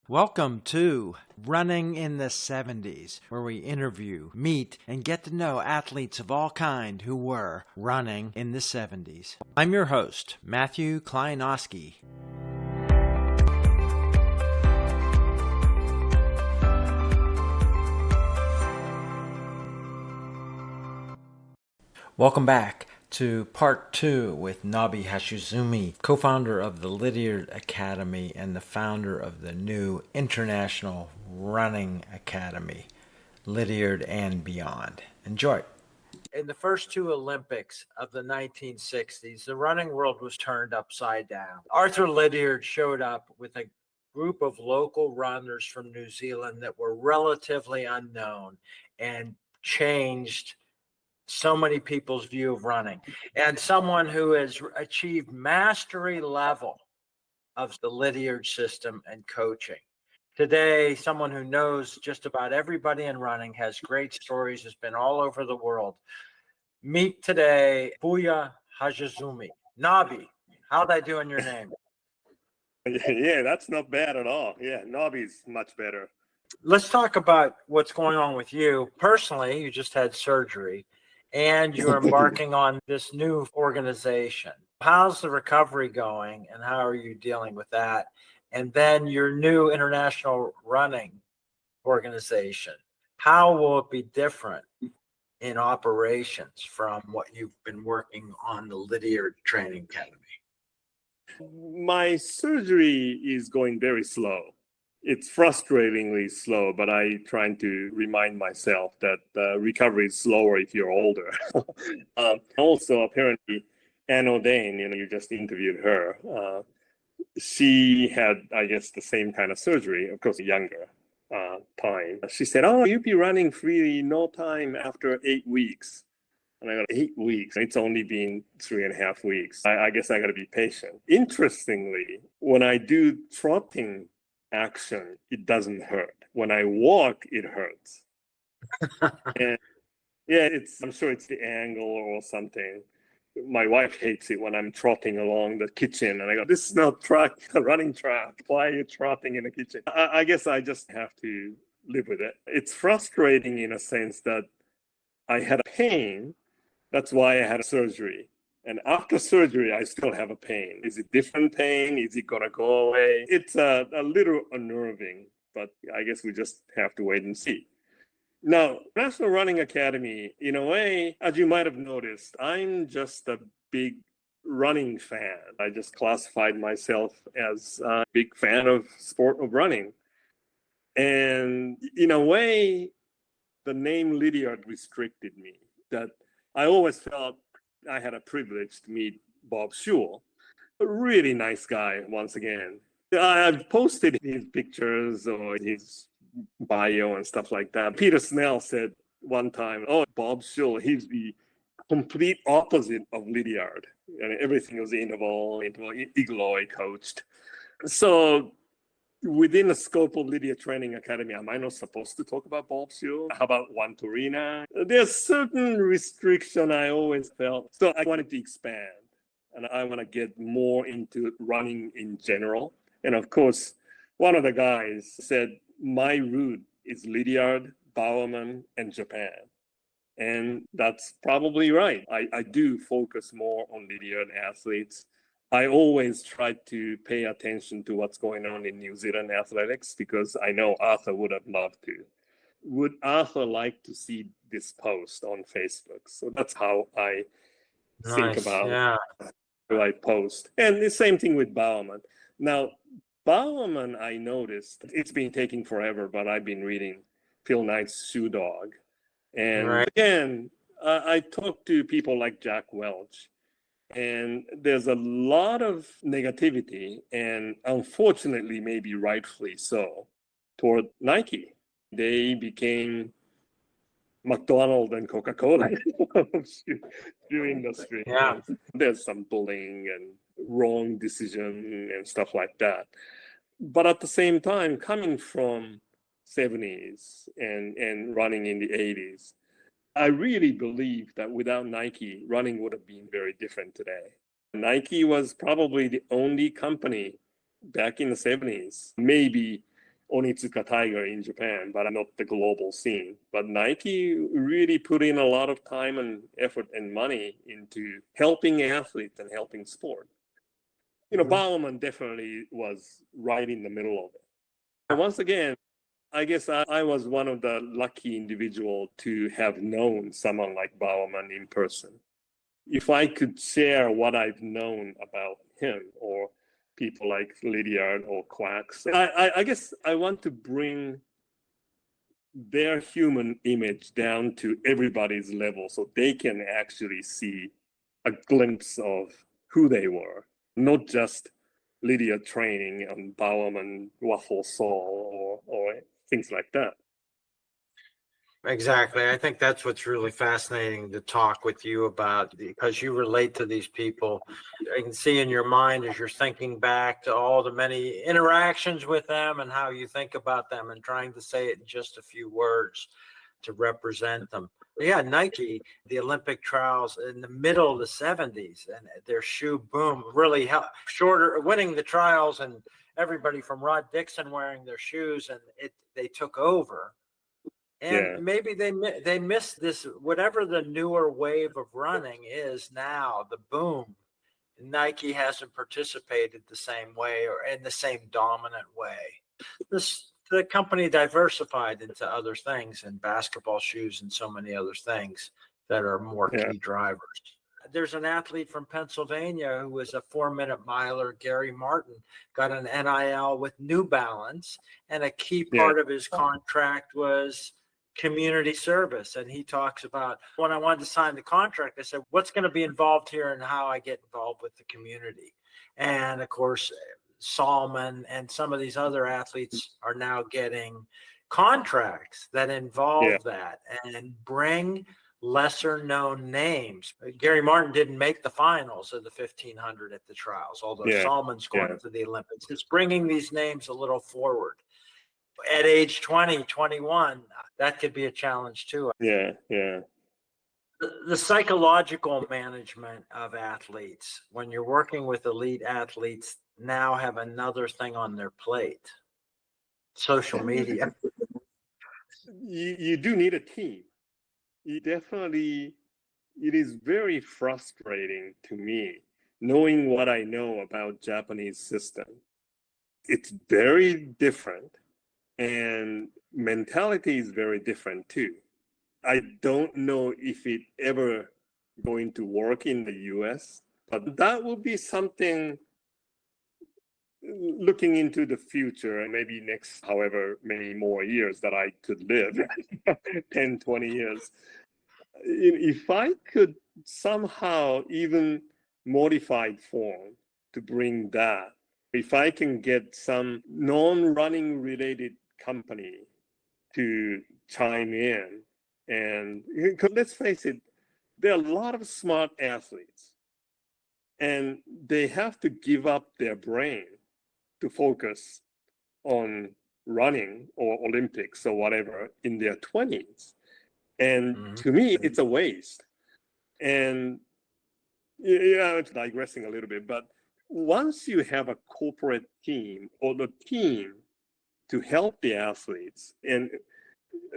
Welcome to Running in the 70s, where we interview, meet, and get to know athletes of all kind who were running in the 70s. I'm your host, Matthew Kleinowski. Welcome back to part 2 with Nobby Hashizume, co-founder of the Lydiard Academy and the founder of the new International Running Academy, Lydiard and beyond. Enjoy. In the first two Olympics of the 1960s, the running world was turned upside down. Arthur Lydiard showed up with a group of local runners from New Zealand that were relatively unknown and changed so many people's view of running, and someone who has achieved mastery level of the Lydiard system and coaching. Today, someone who knows just about everybody in running, has great stories, has been all over the world. Meet today, Buya Hashizume. Nobby, how'd I do in your name? Yeah, that's not bad at all. Yeah, Nobby's much better. Let's talk about what's going on with you. Personally, you just had surgery and you're embarking on this new organization. How's the recovery going and how are you dealing with that? And then your new international running organization, how will it be different in operations from what you've been working on the Lydiard Training Academy? My surgery is going very slow. It's frustratingly slow, but I trying to remind myself that recovery is slower if you're older. Also, apparently, Anne O'Dane, you just interviewed her. She had, I guess, the same kind of surgery, of course, younger time. She said, "Oh, you'll be running freely no time after 8 weeks." And I got 8 weeks. It's only been 3.5 weeks. I guess I got to be patient. Interestingly, when I do trotting action, it doesn't hurt. When I walk, it hurts. And yeah, I'm sure it's the angle or something. My wife hates it when I'm trotting along the kitchen and I go, "This is not a running track. Why are you trotting in the kitchen?" I guess I just have to live with it. It's frustrating in a sense that I had a pain. That's why I had a surgery. And after surgery, I still have a pain. Is it different pain? Is it going to go away? It's a little unnerving, but I guess we just have to wait and see. Now, National Running Academy, in a way, as you might have noticed, I'm just a big running fan. I just classified myself as a big fan of sport of running. And in a way, the name Lydiard restricted me. That I always felt I had a privilege to meet Bob Schul, a really nice guy, once again. I've posted his pictures or his bio and stuff like that. Peter Snell said one time, "Oh, Bob Schul, he's the complete opposite of Lydiard. And everything was interval, Igloy coached." So within the scope of Lydiard Training Academy, am I not supposed to talk about Bob Schul? How about Juan Turina? There's certain restriction I always felt. So I wanted to expand and I want to get more into running in general. And of course, one of the guys said, my route is Lydiard, Bowerman, and Japan. And that's probably right. I do focus more on Lydiard athletes. I always try to pay attention to what's going on in New Zealand athletics because I know Arthur would have loved to. Would Arthur like to see this post on Facebook? So that's how I think about who I post. And the same thing with Bowerman. Now, Bowerman, I noticed, it's been taking forever, but I've been reading Phil Knight's Shoe Dog. And again, I talk to people like Jack Welch. And there's a lot of negativity, and unfortunately, maybe rightfully so, toward Nike. They became McDonald's and Coca-Cola of shoe industry. Yeah. There's some bullying and wrong decision and stuff like that. But at the same time, coming from 70s and running in the 80s, I really believe that without Nike, running would have been very different today. Nike was probably the only company back in the 70s, maybe Onitsuka Tiger in Japan, but not the global scene. But Nike really put in a lot of time and effort and money into helping athletes and helping sport. Bowerman definitely was right in the middle of it. And once again, I guess I was one of the lucky individual to have known someone like Bowerman in person. If I could share what I've known about him or people like Lydiard or Quacks, I guess I want to bring their human image down to everybody's level so they can actually see a glimpse of who they were, not just Lydia training and Bowerman waffle saw or things like that. Exactly. I think that's what's really fascinating to talk with you about, because you relate to these people. I can see in your mind as you're thinking back to all the many interactions with them and how you think about them and trying to say it in just a few words to represent them. Yeah, Nike, the Olympic trials in the middle of the 70s, and their shoe boom really helped shorter winning the trials, and everybody from Rod Dixon wearing their shoes, and they took over. And Yeah. maybe they missed this, whatever the newer wave of running is now, the boom. Nike hasn't participated the same way or in the same dominant way. The company diversified into other things and basketball shoes and so many other things that are more Yeah. key drivers. There's an athlete from Pennsylvania who was a 4-minute miler, Gary Martin, got an NIL with New Balance, and a key part of his contract was community service. And he talks about, when I wanted to sign the contract, I said, what's going to be involved here and how I get involved with the community? And of course, Salman and some of these other athletes are now getting contracts that involve that and bring lesser known names. Gary Martin didn't make the finals of the 1500 at the trials, although Salman's going to the Olympics. It's bringing these names a little forward. At age 20, 21, that could be a challenge too. Yeah. The psychological management of athletes, when you're working with elite athletes, now have another thing on their plate: social media. You do need a team. You definitely, it is very frustrating to me knowing what I know about Japanese system. It's very different, and mentality is very different too. I don't know if it ever going to work in the US, but that will be something looking into the future, and maybe next however many more years that I could live 10, 20 years. If I could somehow even modified form to bring that, if I can get some non-running related company to chime in, and let's face it, there are a lot of smart athletes, and they have to give up their brain to focus on running or Olympics or whatever in their 20s. And to me, it's a waste. And it's digressing a little bit, but once you have a corporate team or the team to help the athletes, and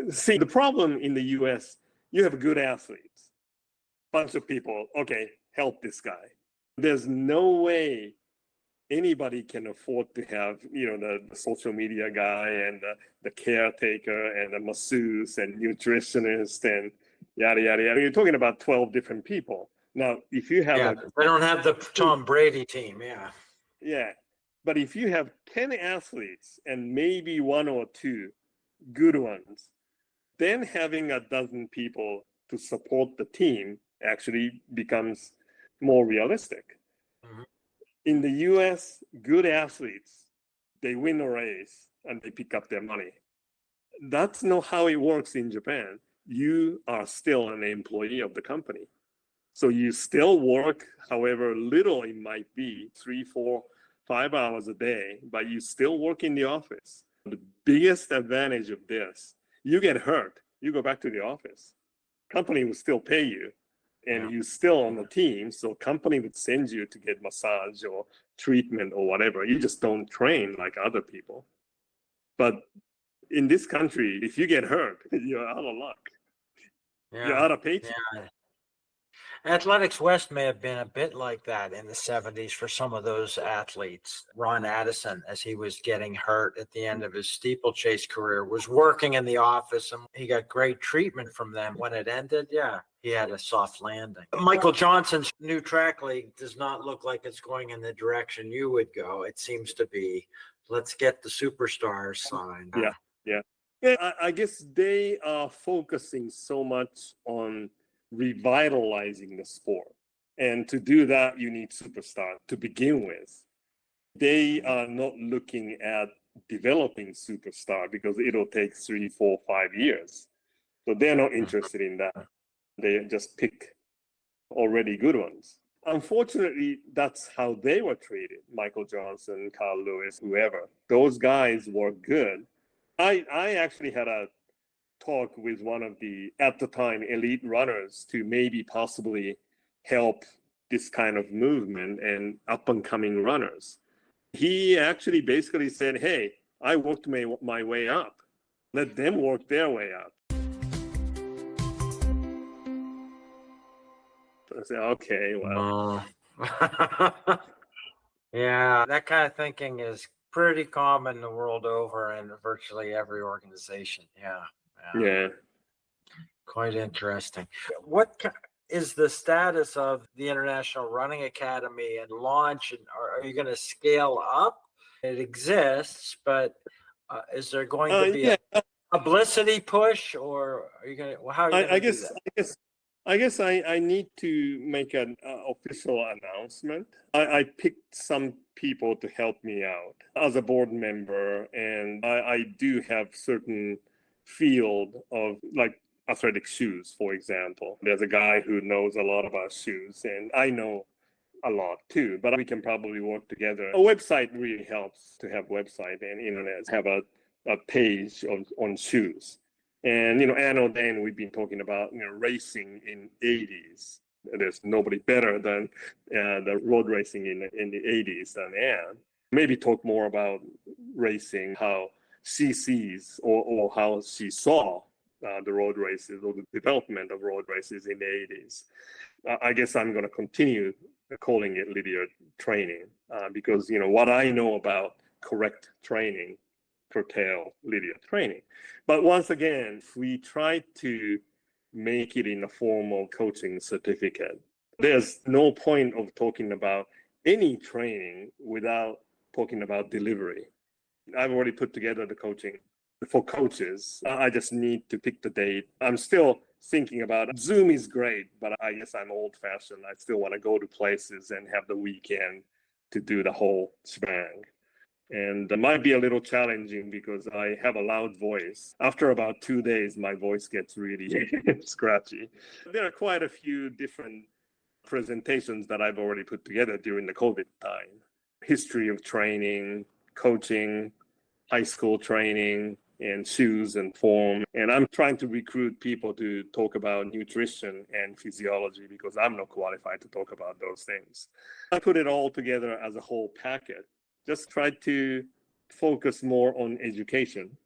see, the problem in the US, you have good athletes, bunch of people, okay, help this guy. There's no way anybody can afford to have, the social media guy and the caretaker and the masseuse and nutritionist and yada, yada, yada. You're talking about 12 different people. Now, if you have they don't have the Tom Brady team. Yeah. But if you have 10 athletes and maybe one or two good ones, then having a dozen people to support the team actually becomes more realistic. In the US, good athletes, they win a race and they pick up their money. That's not how it works in Japan. You are still an employee of the company. So you still work however little it might be, 3, 4, 5 hours a day, but you still work in the office. The biggest advantage of this, you get hurt, you go back to the office. Company will still pay you, and you're still on the team, so company would send you to get massage or treatment or whatever. You just don't train like other people. But in this country, if you get hurt, you're out of luck. You're Yeah. out of paycheck. Yeah. Athletics West may have been a bit like that in the 70s for some of those athletes. Ron Addison, as he was getting hurt at the end of his steeplechase career, was working in the office and he got great treatment from them. When it ended, yeah, he had a soft landing. Michael Johnson's new track league does not look like it's going in the direction you would go. It seems to be, let's get the superstars signed. Yeah, yeah. Yeah, I guess they are focusing so much on revitalizing the sport. And to do that, you need superstars to begin with. They are not looking at developing superstar because it'll take 3, 4, 5 years. So they're not interested in that. They just pick already good ones. Unfortunately, that's how they were treated. Michael Johnson, Carl Lewis, whoever. Those guys were good. I actually had a talk with one of the, at the time, elite runners to maybe possibly help this kind of movement and up and coming runners. He actually basically said, hey, I worked my way up. Let them work their way up. I said, okay, well. Yeah, that kind of thinking is pretty common the world over in virtually every organization. Yeah. Yeah. Quite interesting. What is the status of the International Running Academy and launch? And are you going to scale up? It exists, but is there going to be a publicity push, or are you going to? How are you going to do that? I guess I need to make an official announcement. I picked some people to help me out as a board member, and I do have certain field of like athletic shoes, for example. There's a guy who knows a lot about shoes, and I know a lot too, but we can probably work together. A website really helps to have website and internet, have a page on shoes. And, anno then we've been talking about, racing in 80s. There's nobody better than the road racing in the 80s than Anne. Maybe talk more about racing, how she sees or how she saw the road races or the development of road races in the 80s. I guess I'm going to continue calling it Lydiard training because, what I know about correct training curtail Lydiard training. But once again, if we try to make it in the form of coaching certificate, there's no point of talking about any training without talking about delivery. I've already put together the coaching for coaches. I just need to pick the date. I'm still thinking about Zoom is great, but I guess I'm old fashioned. I still want to go to places and have the weekend to do the whole shebang. And it might be a little challenging because I have a loud voice. After about 2 days, my voice gets really scratchy. There are quite a few different presentations that I've already put together during the COVID time. History of training, coaching, high school training, and shoes and form. And I'm trying to recruit people to talk about nutrition and physiology because I'm not qualified to talk about those things. I put it all together as a whole packet. Just try to focus more on education.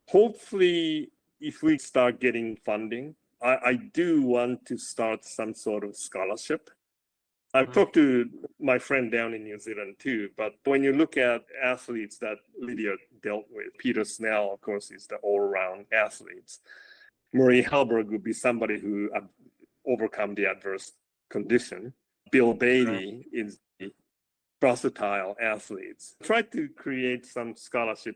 Hopefully, if we start getting funding, I do want to start some sort of scholarship. I've talked to my friend down in New Zealand too, but when you look at athletes that Lydia dealt with, Peter Snell, of course, is the all-around athletes. Marie Halberg would be somebody who overcome the adverse condition. Bill Bailey is the versatile athletes. Try to create some scholarship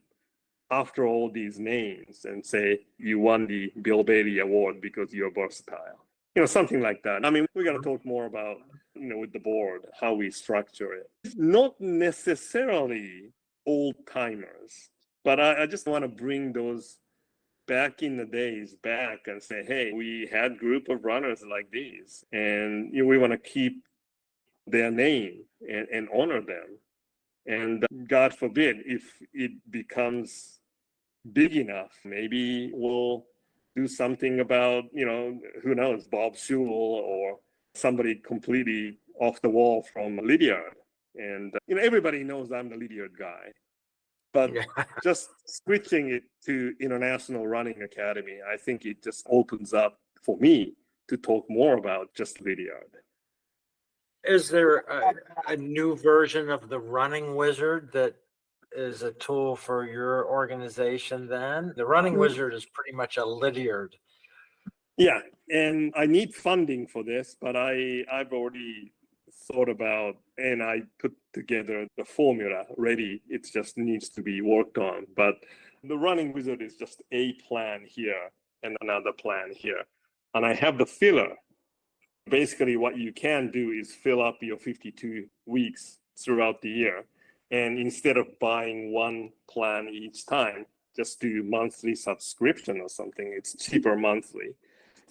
after all these names and say you won the Bill Bailey Award because you're versatile. Something like that. I mean, we're going to talk more about, with the board, how we structure it. It's not necessarily old timers, but I just want to bring those back in the days back and say, hey, we had group of runners like these, and we want to keep their name and honor them. And God forbid, if it becomes big enough, maybe we'll do something about, who knows, Bob Sewell or somebody completely off the wall from Lydiard. And, everybody knows I'm the Lydiard guy. But Yeah. just switching it to International Running Academy, I think it just opens up for me to talk more about just Lydiard. Is there a new version of the Running Wizard that is a tool for your organization then? The Running Wizard is pretty much a Lydiard. Yeah, and I need funding for this, but I've already thought about and I put together the formula ready. It just needs to be worked on. But the Running Wizard is just a plan here and another plan here. And I have the filler. Basically, what you can do is fill up your 52 weeks throughout the year. And instead of buying one plan each time, just do monthly subscription or something. It's cheaper monthly.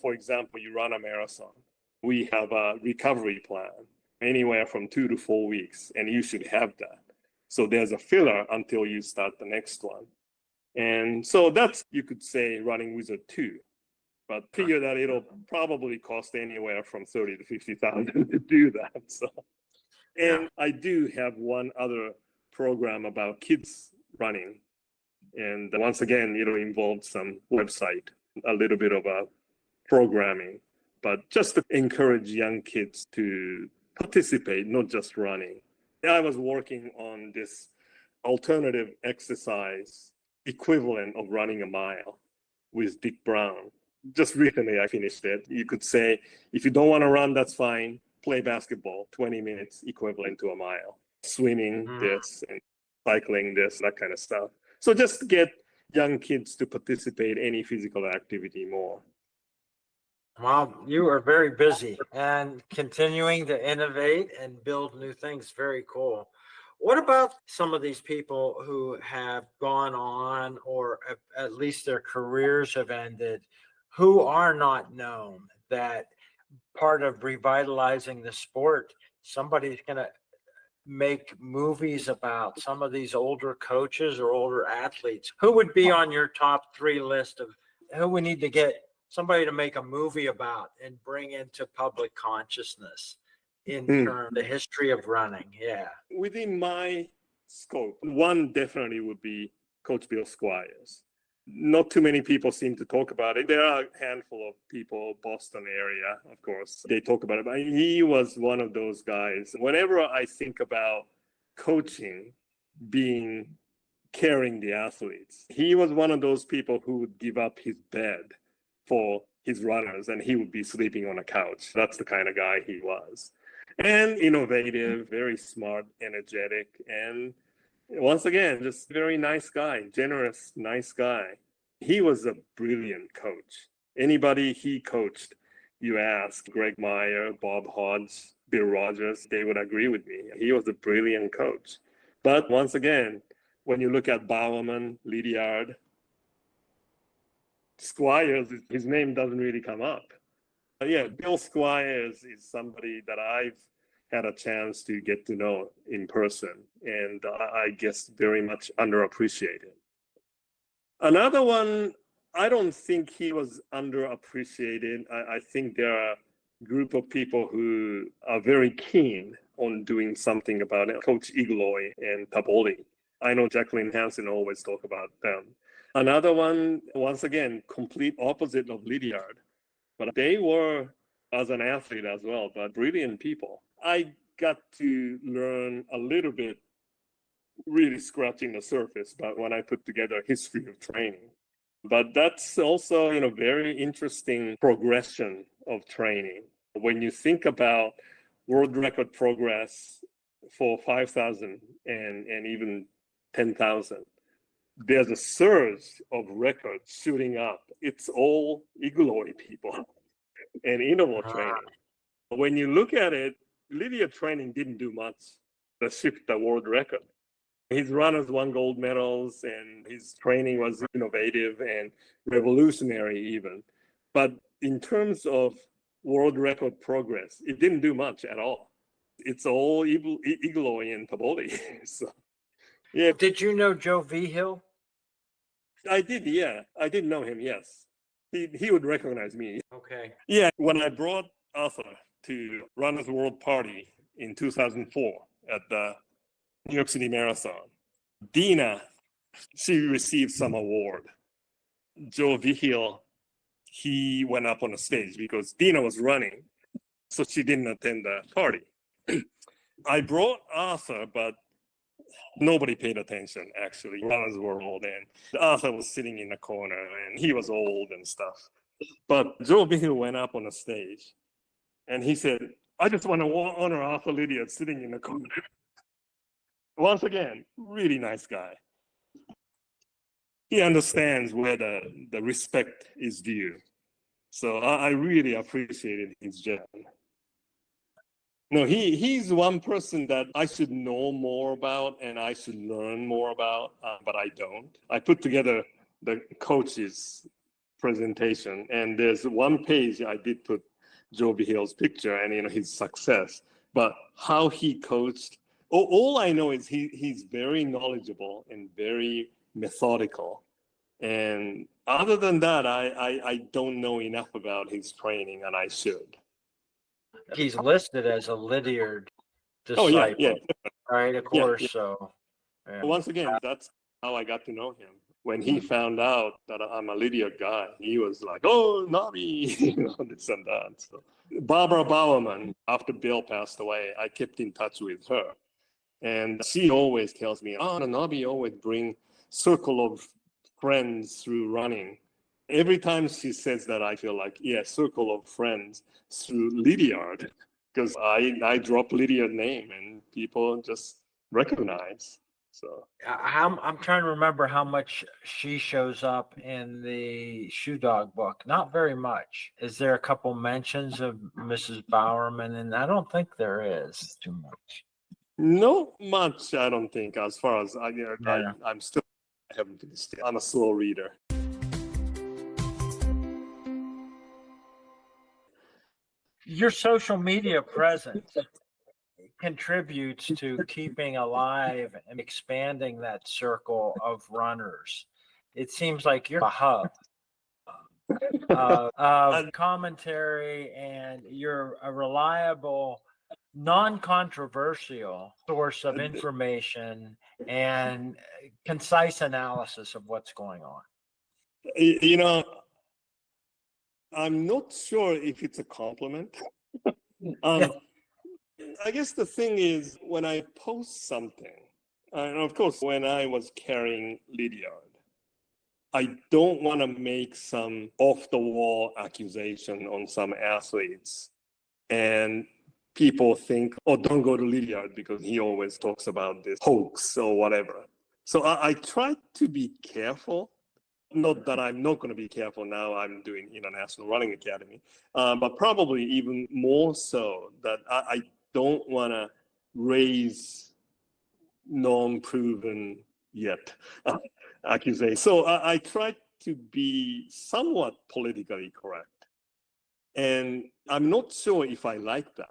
For example, you run a marathon. We have a recovery plan, anywhere from 2 to 4 weeks, and you should have that. So there's a filler until you start the next one. And so that's, you could say, Running Wizard 2. But figure that it'll probably cost anywhere from 30 to 50,000 to do that. So, and I do have one other program about kids running. And once again, it'll involve some website, a little bit of a programming, but just to encourage young kids to participate, not just running. I was working on this alternative exercise equivalent of running a mile with Dick Brown. Just recently, I finished it. You could say, if you don't want to run, that's fine. Play basketball, 20 minutes equivalent to a mile. Swimming this and cycling this, that kind of stuff. So just get young kids to participate in any physical activity more. Well, you are very busy and continuing to innovate and build new things. Very cool. What about some of these people who have gone on, or at least their careers have ended, who are not known, that part of revitalizing the sport, somebody's going to make movies about some of these older coaches or older athletes? Who would be on your top 3 list of who we need to get somebody to make a movie about and bring into public consciousness in terms of the history of running? Yeah. Within my scope, one definitely would be Coach Bill Squires. Not too many people seem to talk about it. There are a handful of people, Boston area, of course, they talk about it. But he was one of those guys. Whenever I think about coaching being carrying the athletes, he was one of those people who would give up his bed for his runners and he would be sleeping on a couch. That's the kind of guy he was. And innovative, very smart, energetic, and once again, just very nice guy, generous, nice guy. He was a brilliant coach. Anybody he coached, you ask Greg Meyer, Bob Hodge, Bill Rogers, they would agree with me. He was a brilliant coach. But once again, when you look at Bowerman, Lydiard, Squires, his name doesn't really come up. Yeah, Bill Squires is somebody that I've had a chance to get to know in person, and I guess very much underappreciated. Another one, I don't think he was underappreciated. I think there are a group of people who are very keen on doing something about it. Coach Igloy and Taboli. I know Jacqueline Hansen always talk about them. Another one, once again, complete opposite of Lydiard. But they were, as an athlete as well, but brilliant people. I got to learn a little bit, really scratching the surface, but when I put together a history of training. But that's also, very interesting progression of training. When you think about world record progress for 5,000 and even 10,000, there's a surge of records shooting up. It's all Igloy people and interval training. When you look at it, Lydia training didn't do much to shift the world record. His runners won gold medals and his training was innovative and revolutionary even. But in terms of world record progress, it didn't do much at all. It's all Igloy and Taboli. So, yeah. Did you know Joe Vigil? I did, yeah. I did know him, yes. He would recognize me. Okay. Yeah, when I brought Arthur to Runners World Party in 2004 at the New York City Marathon, Dina She received some award. Joe Vigil, he went up on the stage because Dina was running, so she didn't attend the party. I brought Arthur, but nobody paid attention, actually. Runners were old, and Arthur was sitting in the corner, and he was old and stuff. But Joe Vigil went up on the stage, and he said, I just want to honor Arthur Lydiard sitting in the corner. Once again, really nice guy. He understands where the respect is due. So I really appreciated his job. No, he's one person that I should know more about and I should learn more about, but I don't. I put together the coach's presentation, and there's one page I did put Joe Vigil's picture and his success, but how he coached. All I know is he's very knowledgeable and very methodical. And other than that, I don't know enough about his training, and I should. He's listed as a Lydiard disciple. Oh, yeah. Right, of course. Yeah. So once again, that's how I got to know him. When he found out that I'm a Lydiard guy, he was like, oh, Nobby, this and that. So Barbara Bowerman, after Bill passed away, I kept in touch with her. And she always tells me, Nobby always bring circle of friends through running. Every time she says that, I feel like, circle of friends through Lydiard, because I drop Lydiard name and people just recognize. So I'm trying to remember how much she shows up in the Shoe Dog book. Not very much. Is there a couple mentions of Mrs. Bowerman? And I don't think there is too much. No much, I don't think. As far as I'm still having to stay. I'm a slow reader. Your social media presence contributes to keeping alive and expanding that circle of runners. It seems like you're a hub of commentary, and you're a reliable, non-controversial source of information and concise analysis of what's going on. I'm not sure if it's a compliment. I guess the thing is, when I post something, and of course, when I was carrying Lydiard, I don't want to make some off-the-wall accusation on some athletes. And people think, don't go to Lydiard because he always talks about this hoax or whatever. So I try to be careful. Not that I'm not going to be careful now. I'm doing International Running Academy, but probably even more so that I don't want to raise non-proven yet accusations. So I try to be somewhat politically correct, and I'm not sure if I like that.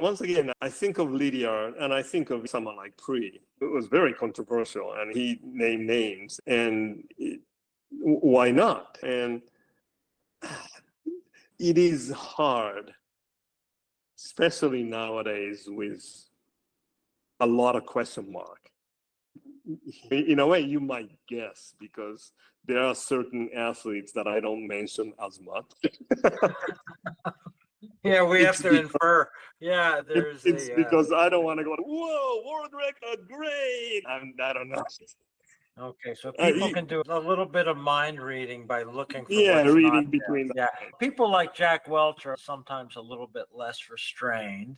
Once again, I think of Lydiard and I think of someone like Pre. It was very controversial, and he named names, and why not? And it is hard, especially nowadays with a lot of question mark. In a way, you might guess, because there are certain athletes that I don't mention as much. Yeah, we have to infer. Yeah, it's because I don't want to go, whoa, world record, great. I don't know. Okay, so people can do a little bit of mind reading by looking for reading between. People like Jack Welch are sometimes a little bit less restrained.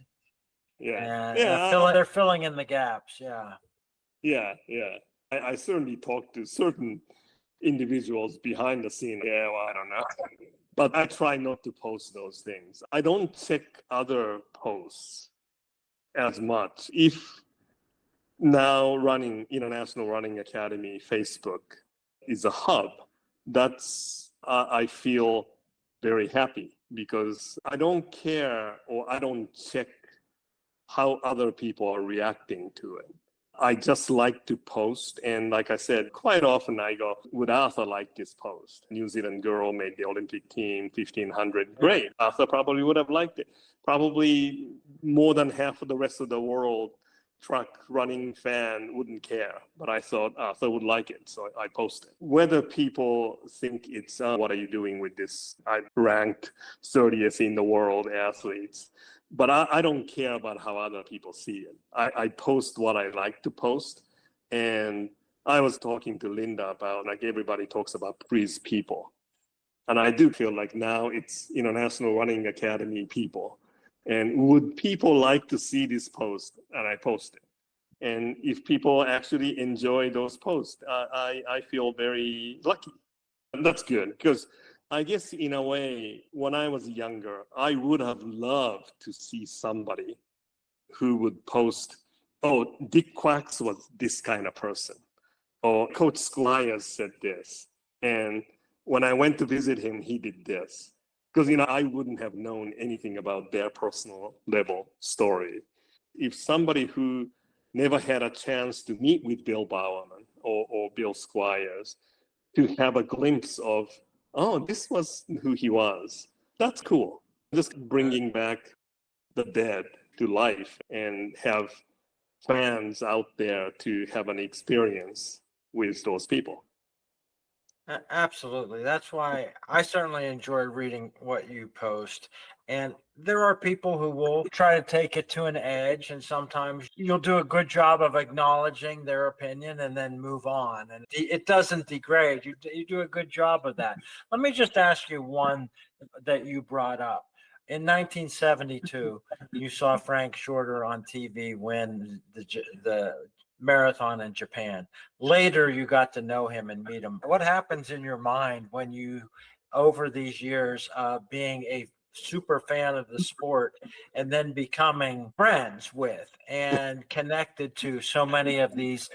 They're filling in the gaps. Yeah. I certainly talk to certain individuals behind the scene. I don't know, but I try not to post those things. I don't check other posts as much. If now running International Running Academy Facebook is a hub, that's I feel very happy, because I don't care, or I don't check how other people are reacting to it. I just like to post, and like I said, quite often I go, would Arthur like this post? New Zealand girl made the Olympic team, 1500, great. Arthur probably would have liked it. Probably more than half of the rest of the world track running fan wouldn't care, but I thought Arthur would like it, so I posted. Whether people think it's, what are you doing with this? I ranked 30th in the world athletes, but I don't care about how other people see it. I post what I like to post, and I was talking to Linda about, like, everybody talks about please people. And I do feel like now it's International Running Academy people. And would people like to see this post? And I post it. And if people actually enjoy those posts, I feel very lucky. And that's good, because I guess in a way, when I was younger, I would have loved to see somebody who would post, oh, Dick Quacks was this kind of person, or Coach Squires said this. And when I went to visit him, he did this. Because, I wouldn't have known anything about their personal level story. If somebody who never had a chance to meet with Bill Bowerman or Bill Squires, to have a glimpse of, oh, this was who he was, that's cool. Just bringing back the dead to life and have fans out there to have an experience with those people. Absolutely. That's why I certainly enjoy reading what you post. And there are people who will try to take it to an edge, and sometimes you'll do a good job of acknowledging their opinion and then move on. And it doesn't degrade. You do a good job of that. Let me just ask you one that you brought up. In 1972, you saw Frank Shorter on TV win the marathon in Japan. Later, you got to know him and meet him. What happens in your mind when you, over these years, being a super fan of the sport and then becoming friends with and connected to so many of these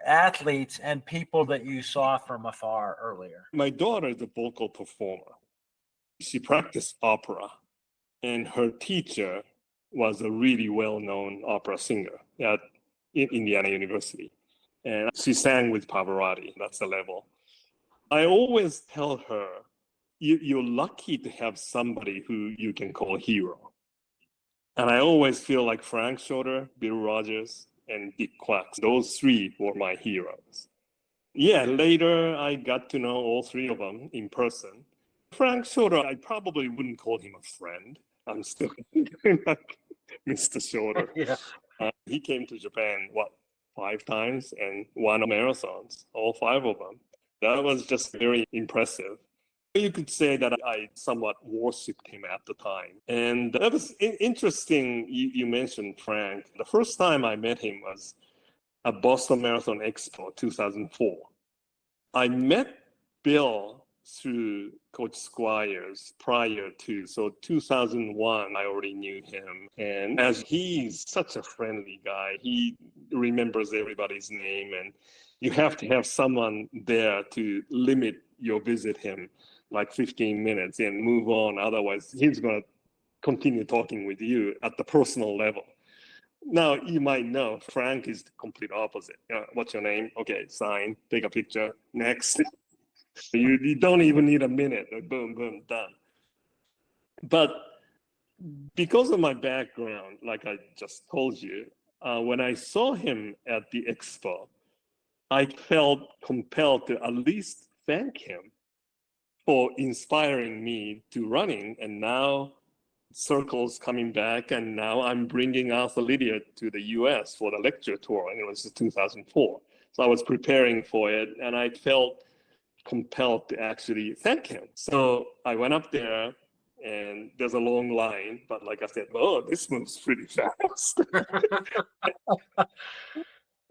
athletes and people that you saw from afar earlier? My daughter is a vocal performer. She practiced opera, and her teacher was a really well-known opera singer at Indiana University. And she sang with Pavarotti. That's the level. I always tell her, you're lucky to have somebody who you can call hero. And I always feel like Frank Shorter, Bill Rogers, and Dick Quacks, those three were my heroes. Yeah, later I got to know all three of them in person. Frank Shorter, I probably wouldn't call him a friend. I'm still like Mr. Shorter. Yeah. He came to Japan, 5 times and won marathons, all 5 of them. That was just very impressive. You could say that I somewhat worshipped him at the time. And that was interesting. You mentioned Frank. The first time I met him was at Boston Marathon Expo 2004. I met Bill through Coach Squires prior to, so 2001, I already knew him. And as he's such a friendly guy, he remembers everybody's name, and you have to have someone there to limit your visit him like 15 minutes and move on. Otherwise, he's going to continue talking with you at the personal level. Now, you might know Frank is the complete opposite. What's your name? Okay, sign, take a picture, next. You don't even need a minute. Boom, boom, done. But because of my background, like I just told you, when I saw him at the expo, I felt compelled to at least thank him for inspiring me to running. And now circles coming back, and now I'm bringing Arthur Lydiard to the US for the lecture tour, and it was 2004. So I was preparing for it, and I felt compelled to actually thank him. So I went up there, and there's a long line, but like I said, oh, this moves pretty fast.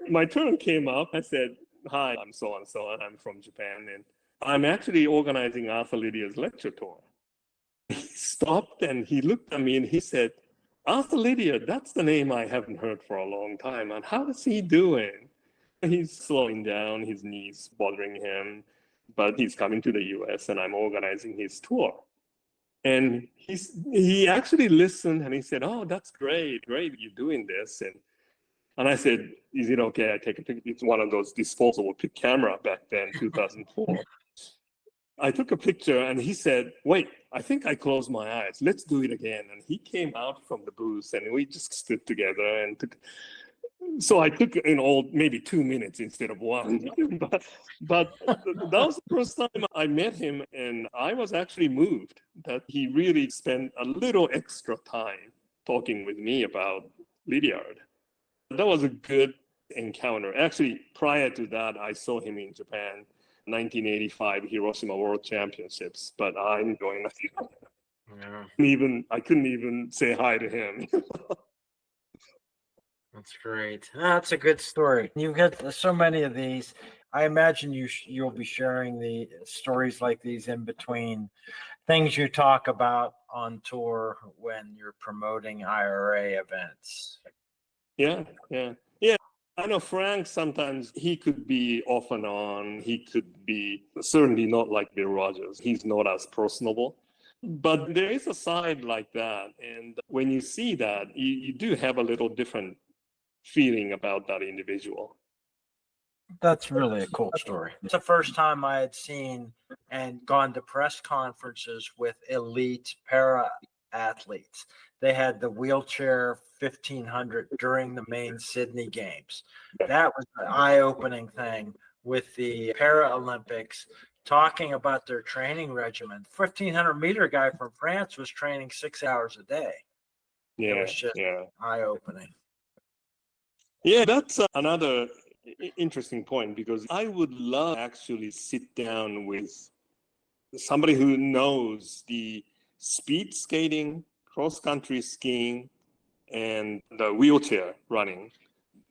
My turn came up. I said, hi, I'm so and so, and I'm from Japan, and I'm actually organizing Arthur Lydiard's lecture tour. He stopped and he looked at me and he said, Arthur Lydiard, that's the name I haven't heard for a long time. And how is he doing? He's slowing down, his knees bothering him, but he's coming to the US and I'm organizing his tour. And he actually listened and he said, oh, that's great you're doing this. And I said, is it okay I take a picture? It's one of those disposable camera back then, 2004. I took a picture and he said, wait, I think I closed my eyes. Let's do it again. And he came out from the booth and we just stood together and took. So I took in all maybe 2 minutes instead of one. but that was the first time I met him, and I was actually moved that he really spent a little extra time talking with me about Lydiard. That was a good encounter. Actually, prior to that, I saw him in Japan, 1985 Hiroshima World Championships, but I'm going to Yeah, I couldn't even say hi to him. that's great. That's a good story. You've got so many of these. I imagine you'll be sharing the stories like these in between things you talk about on tour when you're promoting IRA events. Yeah, yeah, yeah. I know Frank sometimes he could be off and on. He could be certainly not like Bill Rogers. He's not as personable. But there is a side like that. And when you see that, you do have a little different feeling about that individual. That's really a cool story. It's the first time I had seen and gone to press conferences with elite para athletes. They had the wheelchair 1500 during the main Sydney Games. That was an eye opening thing with the Paralympics talking about their training regimen. 1500-meter guy from France was training 6 hours a day. It Yeah, was just yeah. eye opening. Yeah, that's another interesting point because I would love to actually sit down with somebody who knows the speed skating, cross country skiing, and the wheelchair running,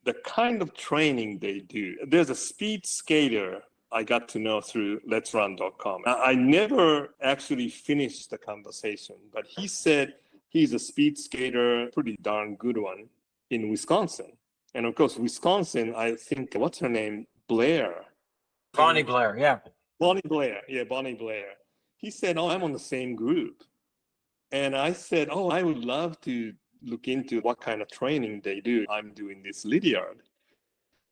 the kind of training they do. There's a speed skater I got to know through letsrun.com. I never actually finished the conversation, but he said he's a speed skater, pretty darn good one, in Wisconsin. And of course, Wisconsin, I think, what's her name? Blair. Bonnie Blair, yeah. Bonnie Blair. Yeah, Bonnie Blair. He said, "Oh, I'm on the same group." And I said, "Oh, I would love to look into what kind of training they do. I'm doing this Lydiard."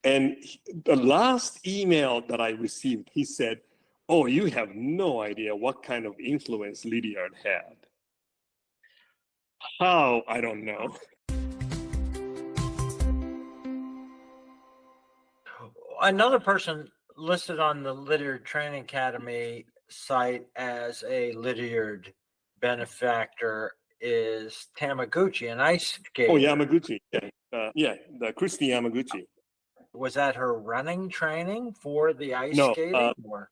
And the last email that I received, he said, "Oh, you have no idea what kind of influence Lydiard had." How? I don't know. Another person listed on the Lydiard Training Academy site as a Lydiard benefactor is Tamaguchi, an ice Oh, skater. Yamaguchi. Yeah, the Christy Yamaguchi. Was that her running training for the ice No, skating? Or?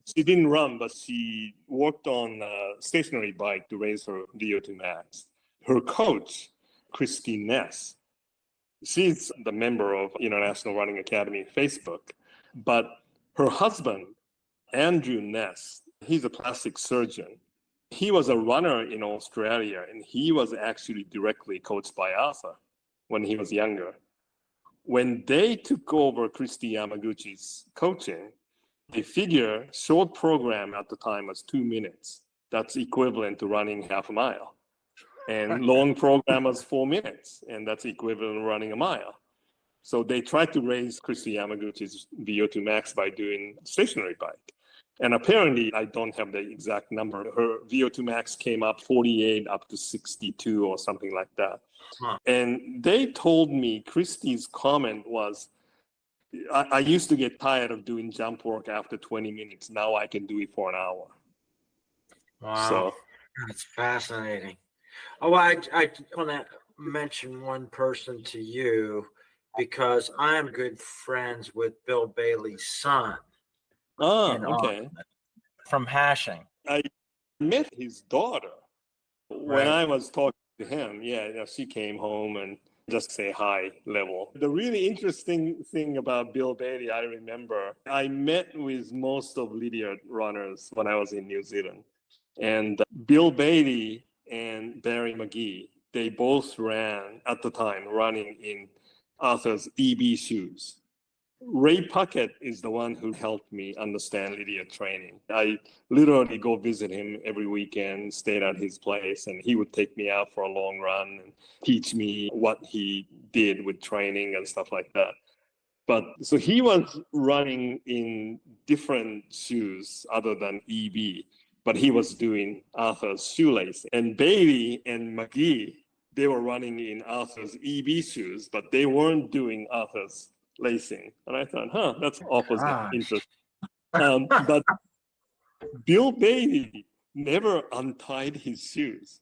she didn't run, but she worked on a stationary bike to raise her VO2 max. Her coach, Christine Ness, she's the member of International Running Academy Facebook, but her husband, Andrew Ness, he's a plastic surgeon. He was a runner in Australia, and he was actually directly coached by Arthur when he was younger. When they took over Christy Yamaguchi's coaching, they figure short program at the time was 2 minutes. That's equivalent to running half a mile. And long program was 4 minutes, and that's equivalent to running a mile. So they tried to raise Christy Yamaguchi's VO2 max by doing stationary bike. And apparently, I don't have the exact number. Her VO2 max came up 48 up to 62 or something like that. Huh. And they told me Christy's comment was, I used to get tired of doing jump work after 20 minutes. Now I can do it for an hour. Wow, So, that's fascinating. Oh, I want to mention one person to you because I'm good friends with Bill Bailey's son in okay. from hashing. I met his daughter when Right. I was talking to him. Yeah, she came home and just say hi level. The really interesting thing about Bill Bailey, I remember, I met with most of Lydiard runners when I was in New Zealand. And Bill Bailey and Barry McGee, they both ran at the time running in Arthur's EB shoes. Ray Puckett is the one who helped me understand Lydiard training. I literally go visit him every weekend, stayed at his place, and he would take me out for a long run and teach me what he did with training and stuff like that. But so he was running in different shoes other than EB, but he was doing Arthur's shoelace. And Bailey and McGee, they were running in Arthur's EB shoes, but they weren't doing Arthur's lacing. And I thought, that's opposite interest. But Bill Bailey never untied his shoes.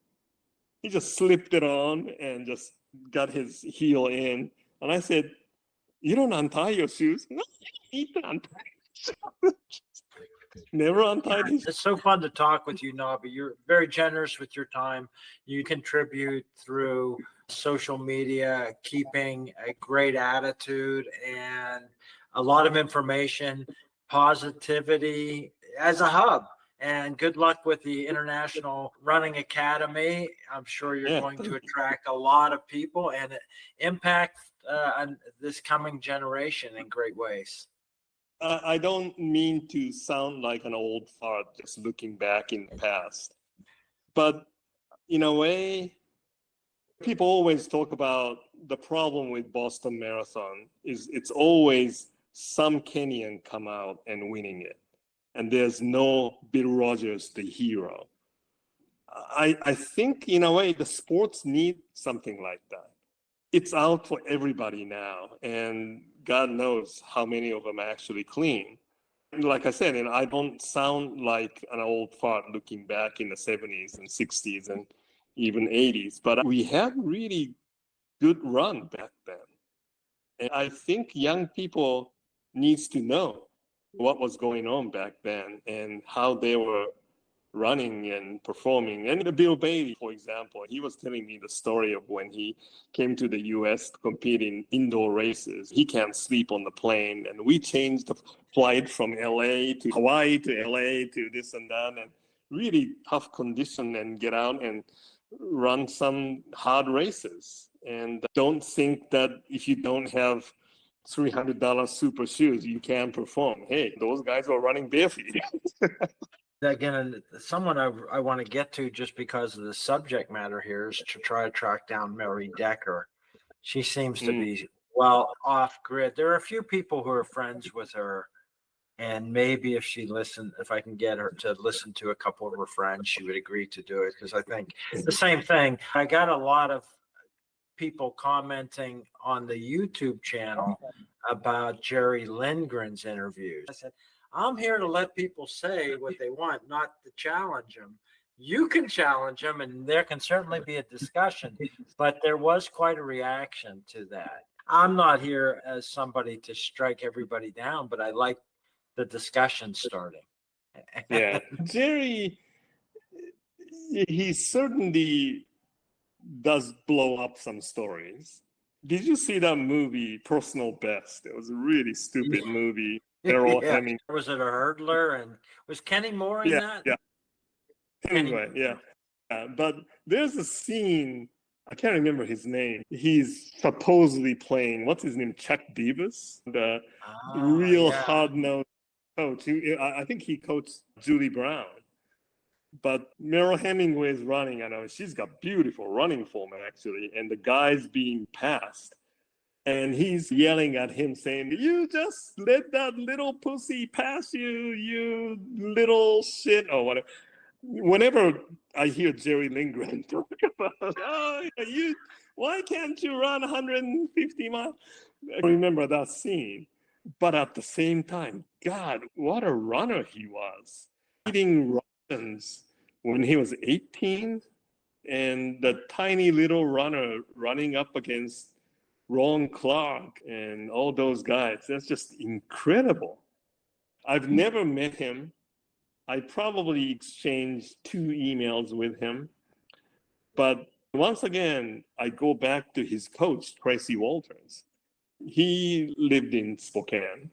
He just slipped it on and just got his heel in. And I said, "You don't untie your shoes?" "No, you need to untie your shoes." Never untied his shoes. It's so fun to talk with you, Nobby. You're very generous with your time. You contribute through social media, keeping a great attitude and a lot of information, positivity as a hub. And good luck with the International Running Academy. I'm sure you're going to attract a lot of people and impact on this coming generation in great ways. I don't mean to sound like an old fart just looking back in the past. But in a way, people always talk about the problem with Boston Marathon is it's always some Kenyan come out and winning it. And there's no Bill Rogers, the hero. I think in a way the sports need something like that. It's out for everybody now, and God knows how many of them are actually clean. Like I said, and I don't sound like an old fart looking back in the 70s and 60s and even 80s, but we had really good run back then. And I think young people needs to know what was going on back then and how they were running and performing. And Bill Bailey, for example, he was telling me the story of when he came to the US to compete in indoor races. He can't sleep on the plane. And we changed the flight from LA to Hawaii to LA to this and that, and really tough condition, and get out and run some hard races. And don't think that if you don't have $300 super shoes, you can perform. Hey, those guys were running barefoot. Again, someone I want to get to just because of the subject matter here is to try to track down Mary Decker. She seems to be well off grid. There are a few people who are friends with her, and maybe if I can get her to listen to a couple of her friends, she would agree to do it, because I think the same thing. I got a lot of people commenting on the YouTube channel about Jerry Lindgren's interviews. I said, I'm here to let people say what they want, not to challenge them. You can challenge them, and there can certainly be a discussion, but there was quite a reaction to that. I'm not here as somebody to strike everybody down, but I like the discussion starting. Yeah, Jerry, he certainly does blow up some stories. Did you see that movie, Personal Best? It was a really stupid movie. Errol Hemming. Was it a hurdler? And was Kenny Moore in that? Yeah. Anyway, but there's a scene, I can't remember his name. He's supposedly playing, what's his name, Chuck Davis, the real hard-nosed coach. I think he coached Julie Brown. But Meryl Hemingway is running. I know she's got beautiful running form, actually, and the guy's being passed. And he's yelling at him saying, "You just let that little pussy pass you, you little shit," or whatever. Whenever I hear Jerry Lindgren talk about, why can't you run 150 miles? I remember that scene. But at the same time, God, what a runner he was. Eating Russians when he was 18, and the tiny little runner running up against Ron Clark and all those guys. That's just incredible. I've never met him. I probably exchanged 2 emails with him. But once again, I go back to his coach, Tracy Walters. He lived in Spokane.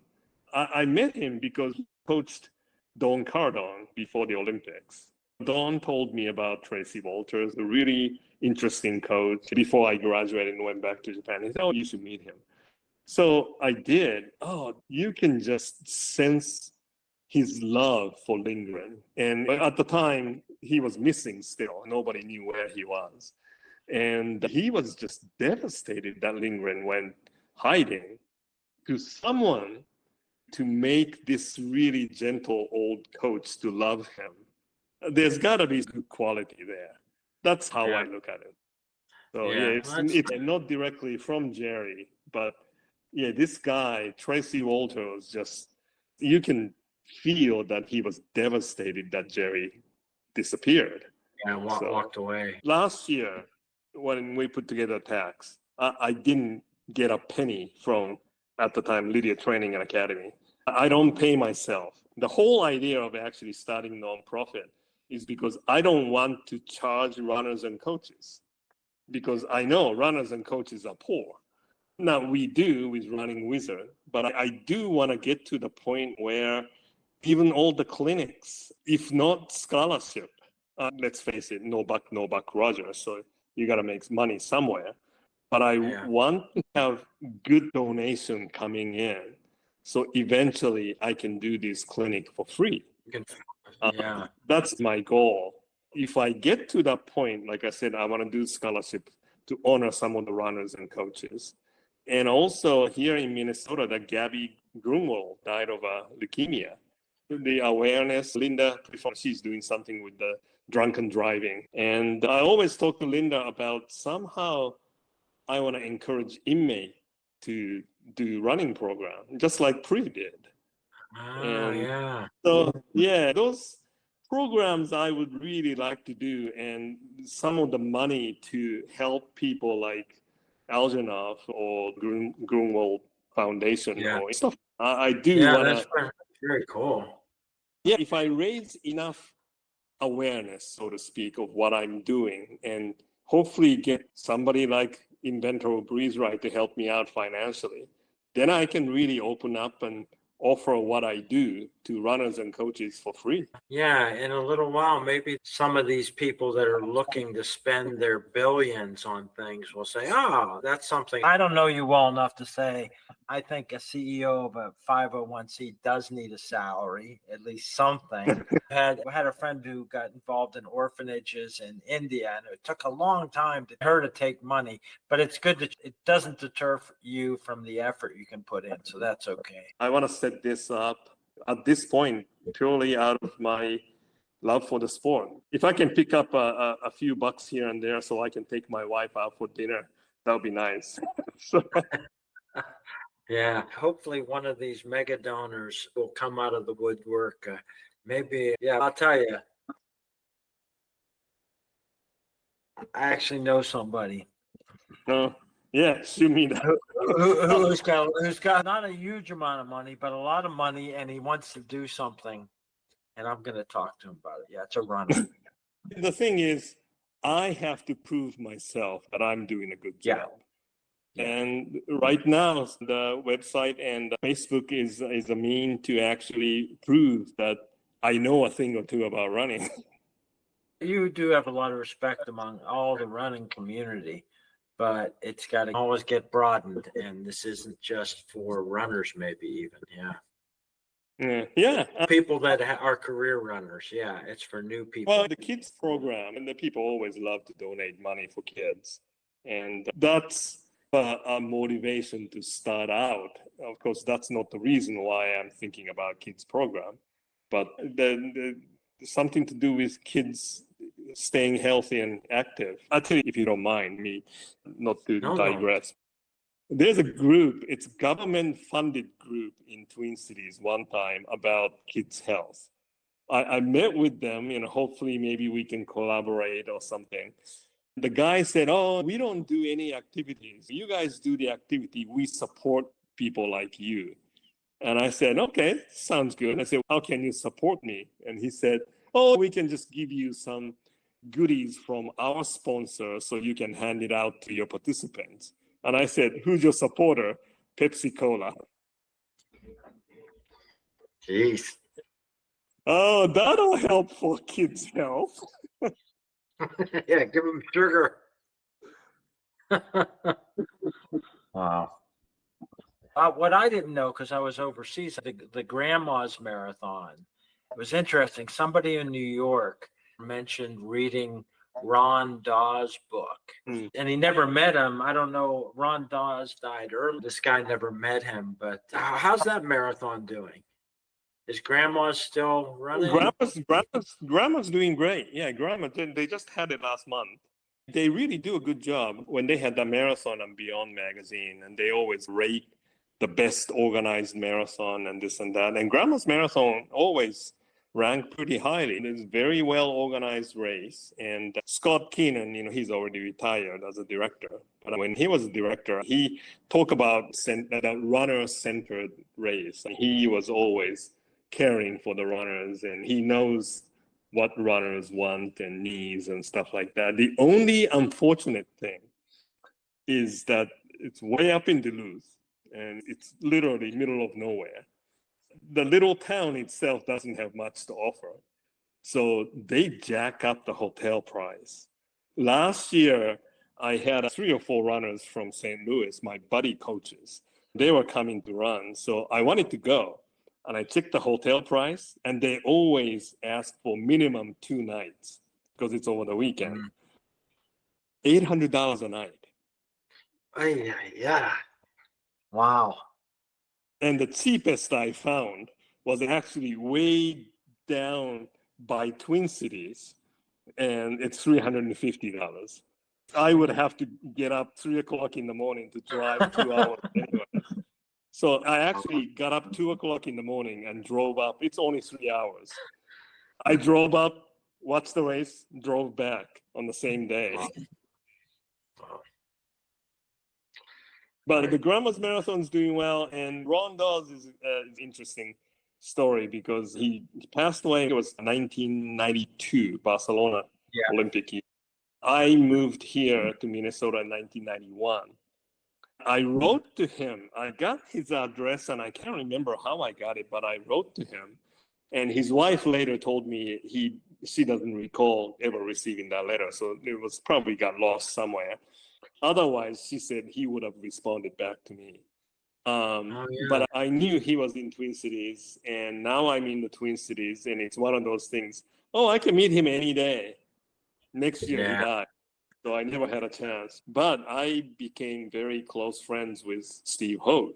I met him because he coached Don Cardone before the Olympics. Don told me about Tracy Walters, a really interesting coach, before I graduated and went back to Japan. He said, "Oh, you should meet him." So I did. Oh, you can just sense his love for Lindgren. And at the time, he was missing still. Nobody knew where he was. And he was just devastated that Lindgren went hiding. To someone to make this really gentle old coach to love him, there's got to be good quality there. That's how I look at it. So Yeah, it's not directly from Jerry, but yeah, this guy, Tracy Walters, just you can feel that he was devastated that Jerry disappeared. yeah, So walked away. last year, when we put together tax, I didn't get a penny from, at the time, Lydia Training and Academy. I don't pay myself. The whole idea of actually starting nonprofit is because I don't want to charge runners and coaches, because I know runners and coaches are poor. Now we do with Running Wizard, but I do want to get to the point where even all the clinics, if not scholarship, let's face it, no buck Rogers. So you got to make money somewhere. But I want to have good donation coming in, so eventually I can do this clinic for free. Yeah. That's my goal. If I get to that point, like I said, I want to do scholarship to honor some of the runners and coaches. And also here in Minnesota, that Gabby Grunwald died of leukemia. The awareness, Linda, she's doing something with the drunken driving. And I always talk to Linda about somehow I want to encourage inmate to do running program, just like Pri did. Yeah. So yeah, those programs I would really like to do, and some of the money to help people like Algenov or Grunwald Foundation or stuff. I do want That's to. very cool. Yeah, if I raise enough awareness, so to speak, of what I'm doing, and hopefully get somebody like Inventor or Breeze Right to help me out financially, then I can really open up and offer what I do to runners and coaches for free. Yeah, in a little while, maybe some of these people that are looking to spend their billions on things will say, oh, that's something. I don't know you well enough to say, I think a CEO of a 501c does need a salary, at least something. I had a friend who got involved in orphanages in India, and it took a long time for her to take money, but it's good that it doesn't deter you from the effort you can put in, so that's okay. I want to set this up at this point purely out of my love for the sport. If I can pick up a few bucks here and there so I can take my wife out for dinner, that would be nice. So, yeah, hopefully one of these mega donors will come out of the woodwork. Maybe, yeah, I'll tell you. I actually know somebody yeah, shoot me that. who's got not a huge amount of money, but a lot of money, and he wants to do something. And I'm going to talk to him about it. Yeah, it's a runner. The thing is, I have to prove myself that I'm doing a good job. Yeah. And right now, the website and Facebook is a mean to actually prove that I know a thing or two about running. You do have a lot of respect among all the running community, but it's got to always get broadened. And this isn't just for runners, maybe even. Yeah. People that are career runners. Yeah, it's for new people. Well, the kids program, and the people always love to donate money for kids. And that's a motivation to start out. Of course, that's not the reason why I'm thinking about kids program, but the something to do with kids staying healthy and active. I'll tell you, if you don't mind me not to digress. There's a group, it's a government-funded group in Twin Cities one time about kids' health. I met with them, hopefully maybe we can collaborate or something. The guy said, oh, we don't do any activities. You guys do the activity. We support people like you. And I said, okay, sounds good. I said, how can you support me? And he said, oh, we can just give you some goodies from our sponsor so you can hand it out to your participants. And I said, who's your supporter? Pepsi Cola. Jeez. Oh, that'll help for kids' health. Yeah, give them sugar. Wow. What I didn't know, because I was overseas, the Grandma's Marathon. It was interesting. Somebody in New York mentioned reading Ron Dawes' book, and he never met him. I don't know. Ron Dawes died early. This guy never met him, but how's that marathon doing? Is Grandma still running? Grandma's doing great. Yeah, Grandma, they just had it last month. They really do a good job. When they had the marathon on Beyond magazine, and they always rate the best organized marathon and this and that. And Grandma's Marathon always ranked pretty highly. It's a very well organized race. And Scott Keenan, he's already retired as a director. But when he was a director, he talked about the runner-centered race. He was always caring for the runners, and he knows what runners want and needs and stuff like that. The only unfortunate thing is that it's way up in Duluth, and it's literally middle of nowhere. The little town itself doesn't have much to offer. So they jack up the hotel price. Last year, I had 3 or 4 runners from St. Louis, my buddy coaches. They were coming to run. So I wanted to go. And I checked the hotel price, and they always ask for minimum 2 nights because it's over the weekend. $800 a night. Yeah. Wow. And the cheapest I found was actually way down by Twin Cities, and it's $350. I would have to get up 3 o'clock in the morning to drive 2 hours anyway. So I actually got up 2 o'clock in the morning and drove up. It's only 3 hours. I drove up, watched the race, drove back on the same day. But the Grandma's Marathon's doing well, and Ron Dawes is an interesting story because he passed away. It was 1992 Barcelona Olympic year. I moved here to Minnesota in 1991. I wrote to him. I got his address, and I can't remember how I got it, but I wrote to him. And his wife later told me she doesn't recall ever receiving that letter, so it was probably got lost somewhere. Otherwise, she said he would have responded back to me. But I knew he was in Twin Cities, and now I'm in the Twin Cities, and it's one of those things. Oh, I can meet him any day. Next year he died. So I never had a chance. But I became very close friends with Steve Hogue.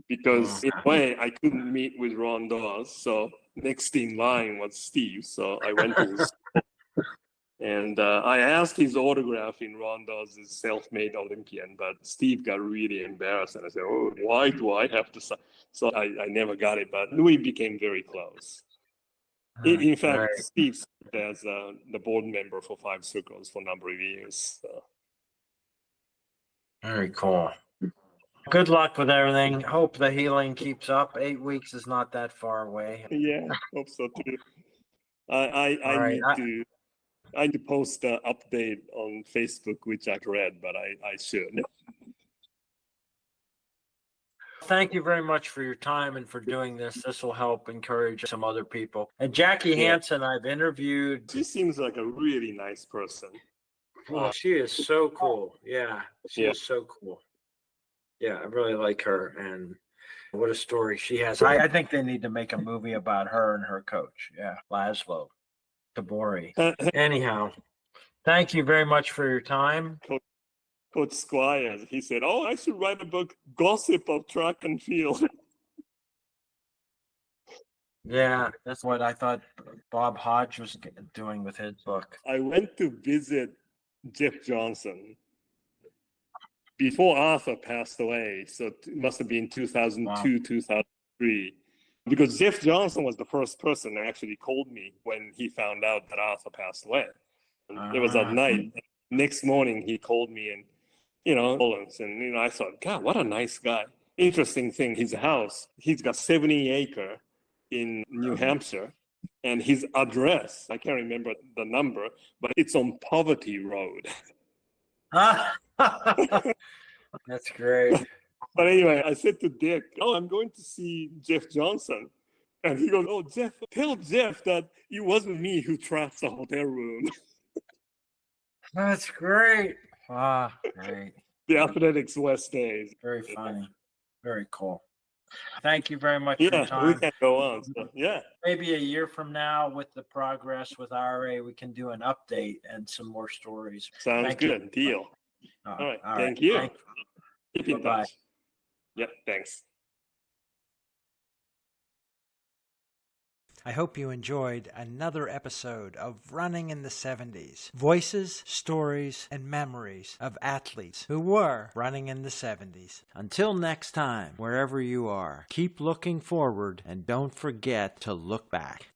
Because in a way, I couldn't meet with Ron Dawes. So next in line was Steve. So I went to his and I asked his autograph in Ron Dawes' Self-Made Olympian, but Steve got really embarrassed. And I said, oh, why do I have to sign? So I never got it, but we became very close. In fact, Steve served as the board member for 5 Circles for a number of years. So. Very cool. Good luck with everything. Hope the healing keeps up. 8 weeks is not that far away. Yeah, hope so too. I need to post an update on Facebook, which I read, but I should. Thank you very much for your time and for doing this. This will help encourage some other people. And Jackie Hansen, I've interviewed. She seems like a really nice person. Well, she is so cool. Yeah, she is so cool. Yeah, I really like her, and what a story she has. I think they need to make a movie about her and her coach. Yeah, Laszlo Tabori. Anyhow, thank you very much for your time. Coach Squires, he said, oh, I should write a book, Gossip of Track and Field. Yeah, that's what I thought Bob Hodge was doing with his book. I went to visit Jeff Johnson before Arthur passed away. So it must have been 2002, 2003. Because Jeff Johnson was the first person that actually called me when he found out that Arthur passed away. It was at night. Next morning, he called me and, I thought, God, what a nice guy. Interesting thing, his house, he's got 70 acres in New Hampshire. And his address, I can't remember the number, but it's on Poverty Road. That's great. But anyway, I said to Dick, I'm going to see Jeff Johnson. And he goes, Jeff, tell Jeff that it wasn't me who trashed the hotel room. That's great. Great. The Athletics West days. Very funny. Very cool. Thank you very much for your time. We can go on. So, maybe a year from now, with the progress with RA, we can do an update and some more stories. Sounds good. Deal. All right. Thank you. Keep in touch. Yep. Thanks. I hope you enjoyed another episode of Running in the 70s. Voices, stories, and memories of athletes who were running in the 70s. Until next time, wherever you are, keep looking forward and don't forget to look back.